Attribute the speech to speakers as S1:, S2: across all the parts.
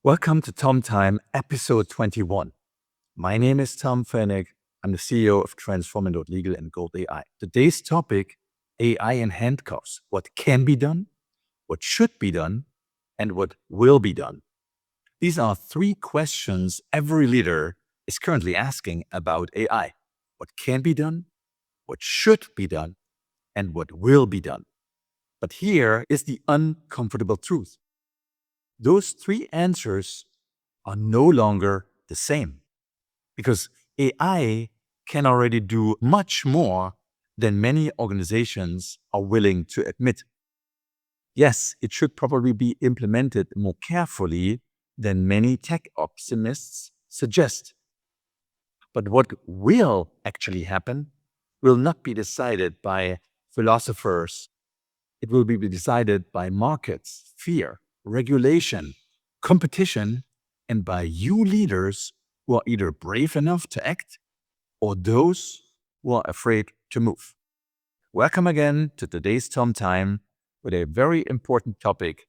S1: Welcome to Tom Time, episode 21. My name is Tom Pfennig. I'm the CEO of Transforming.Legal and Gold AI. Today's topic, AI in handcuffs. What can be done, what should be done, and what will be done. These are three questions every leader is currently asking about AI. What can be done, what should be done, and what will be done. But here is the uncomfortable truth. Those three answers are no longer the same because AI can already do much more than many organizations are willing to admit. Yes, it should probably be implemented more carefully than many tech optimists suggest. But what will actually happen will not be decided by philosophers. It will be decided by markets, fear, regulation, competition, and by you leaders who are either brave enough to act or those who are afraid to move. Welcome again to today's Tom Time with a very important topic: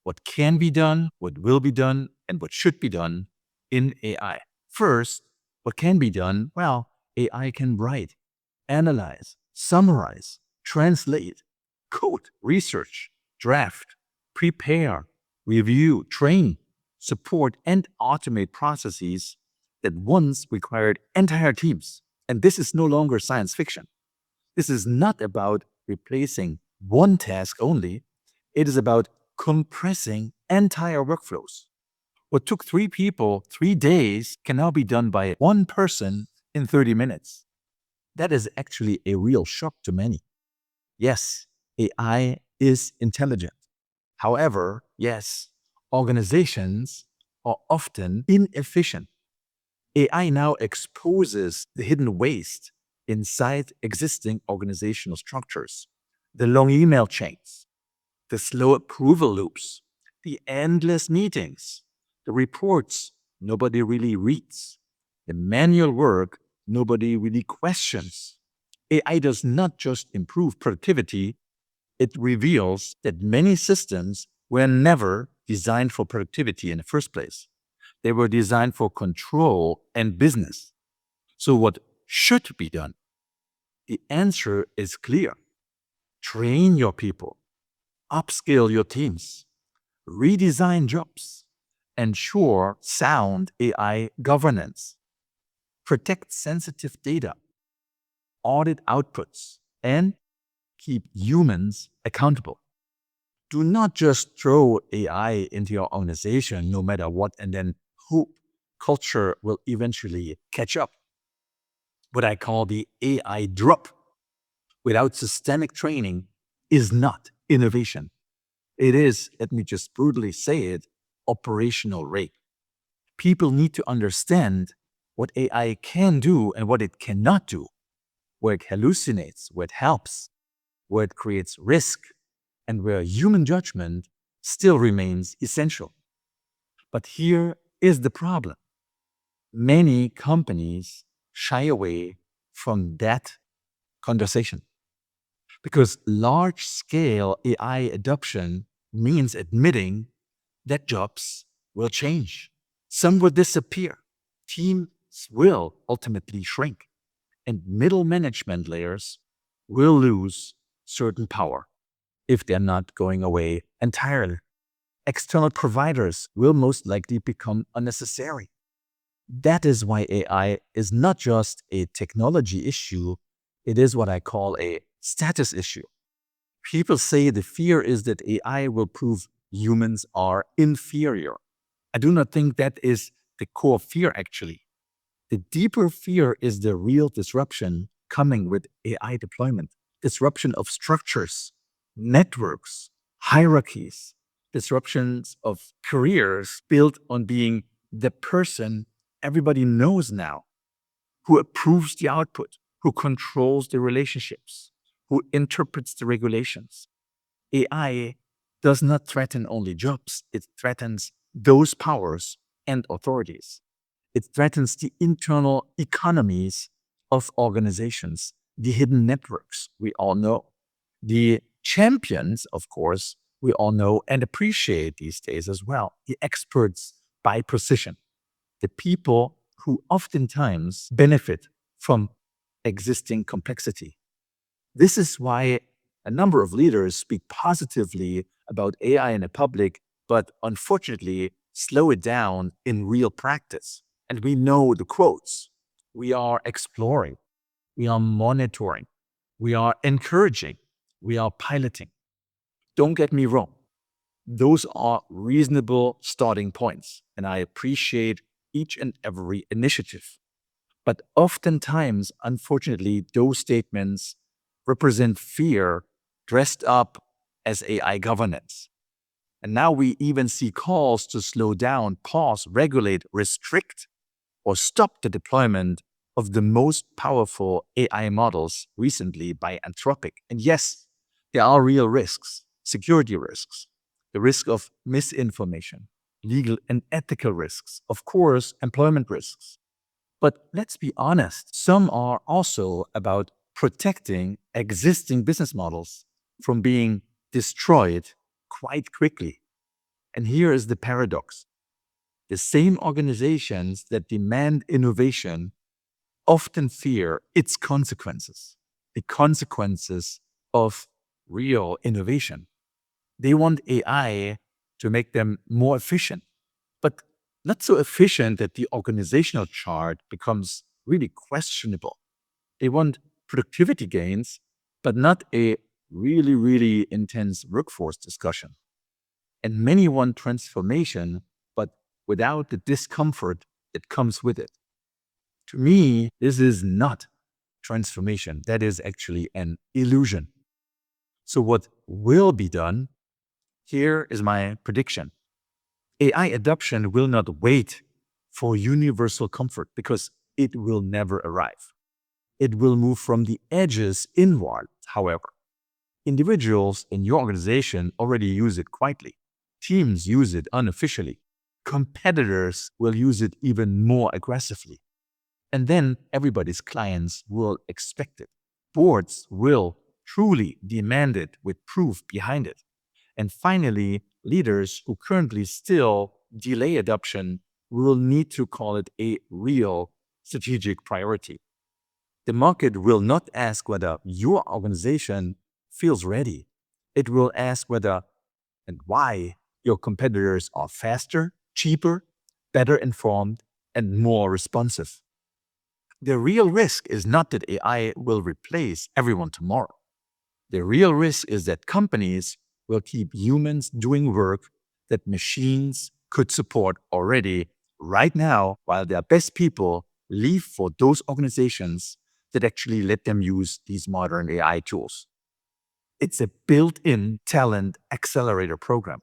S1: what can be done, what will be done, and what should be done in AI. First, what can be done? Well, AI can write, analyze, summarize, translate, code, research, draft, prepare, review, train, support, and automate processes that once required entire teams. And this is no longer science fiction. This is not about replacing one task only. It is about compressing entire workflows. What took 3 people 3 days can now be done by one person in 30 minutes. That is actually a real shock to many. Yes, AI is intelligent. However, yes, organizations are often inefficient. AI now exposes the hidden waste inside existing organizational structures, the long email chains, the slow approval loops, the endless meetings, the reports nobody really reads, the manual work nobody really questions. AI does not just improve productivity, it reveals that many systems were never designed for productivity in the first place. They were designed for control and business. So what should be done? The answer is clear. Train your people, upskill your teams, redesign jobs, ensure sound AI governance, protect sensitive data, audit outputs, and keep humans accountable. Do not just throw AI into your organization no matter what and then hope culture will eventually catch up. What I call the AI drop without systemic training is not innovation. It is, let me just brutally say it, operational rape. People need to understand what AI can do and what it cannot do, where it hallucinates, where it helps, where it creates risk, and where human judgment still remains essential. But here is the problem. Many companies shy away from that conversation because large-scale AI adoption means admitting that jobs will change. Some will disappear. Teams will ultimately shrink, and middle management layers will lose certain power if they're not going away entirely. External providers will most likely become unnecessary. That is why AI is not just a technology issue, it is what I call a status issue. People say the fear is that AI will prove humans are inferior. I do not think that is the core fear, actually. The deeper fear is the real disruption coming with AI deployment. Disruption of structures, networks, hierarchies, disruptions of careers built on being the person everybody knows now, who approves the output, who controls the relationships, who interprets the regulations. AI does not threaten only jobs, it threatens those powers and authorities. It threatens the internal economies of organizations, the hidden networks we all know. The champions, of course, we all know and appreciate these days as well. The experts by precision, the people who oftentimes benefit from existing complexity. This is why a number of leaders speak positively about AI in the public, but unfortunately slow it down in real practice. And we know the quotes. We are exploring, we are monitoring, we are encouraging, we are piloting. Don't get me wrong. Those are reasonable starting points, and I appreciate each and every initiative. But oftentimes, unfortunately, those statements represent fear dressed up as AI governance. And now we even see calls to slow down, pause, regulate, restrict, or stop the deployment of the most powerful AI models recently by Anthropic. And yes, there are real risks, security risks, the risk of misinformation, legal and ethical risks, of course, employment risks. But let's be honest, some are also about protecting existing business models from being destroyed quite quickly. And here is the paradox. The same organizations that demand innovation often fear its consequences, the consequences of real innovation. They want AI to make them more efficient, but not so efficient that the organizational chart becomes really questionable. They want productivity gains, but not a really, really intense workforce discussion. And many want transformation, but without the discomfort that comes with it. To me, this is not transformation. That is actually an illusion. So, what will be done? Here is my prediction. AI adoption will not wait for universal comfort because it will never arrive. It will move from the edges inward, however. Individuals in your organization already use it quietly. Teams use it unofficially. Competitors will use it even more aggressively. And then everybody's clients will expect it. Boards will truly demand it with proof behind it. And finally, leaders who currently still delay adoption will need to call it a real strategic priority. The market will not ask whether your organization feels ready. It will ask whether and why your competitors are faster, cheaper, better informed, and more responsive. The real risk is not that AI will replace everyone tomorrow. The real risk is that companies will keep humans doing work that machines could support already right now, while their best people leave for those organizations that actually let them use these modern AI tools. It's a built-in talent accelerator program.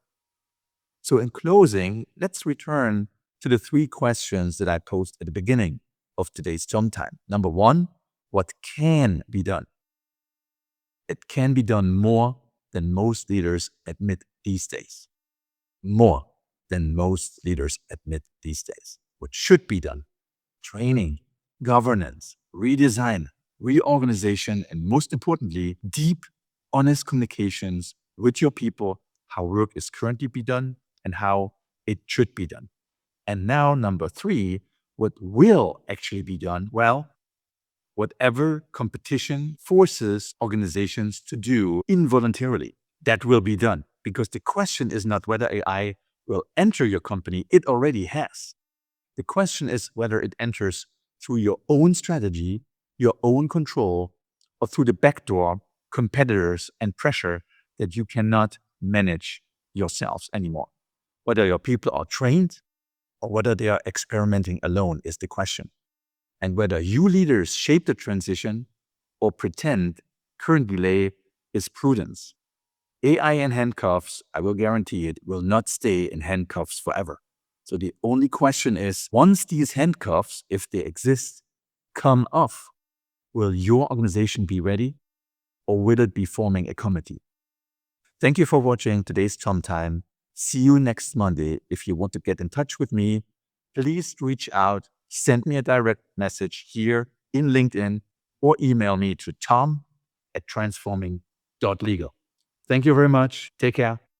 S1: So in closing, let's return to the three questions that I posed at the beginning of today's Tom Time. Number one, what can be done? It can be done more than most leaders admit these days. More than most leaders admit these days. What should be done? Training, governance, redesign, reorganization, and most importantly, deep, honest communications with your people, how work is currently be done and how it should be done. And now, number three, what will actually be done? Well, whatever competition forces organizations to do involuntarily, that will be done. Because the question is not whether AI will enter your company, it already has. The question is whether it enters through your own strategy, your own control, or through the backdoor, competitors, and pressure that you cannot manage yourselves anymore. Whether your people are trained or whether they are experimenting alone is the question. And whether you leaders shape the transition or pretend current delay is prudence. AI in handcuffs, I will guarantee it, will not stay in handcuffs forever. So the only question is, once these handcuffs, if they exist, come off, will your organization be ready or will it be forming a committee? Thank you for watching today's Tom Time. See you next Monday. If you want to get in touch with me, please reach out, send me a direct message here in LinkedIn or email me to tom@transforming.legal. Thank you very much. Take care.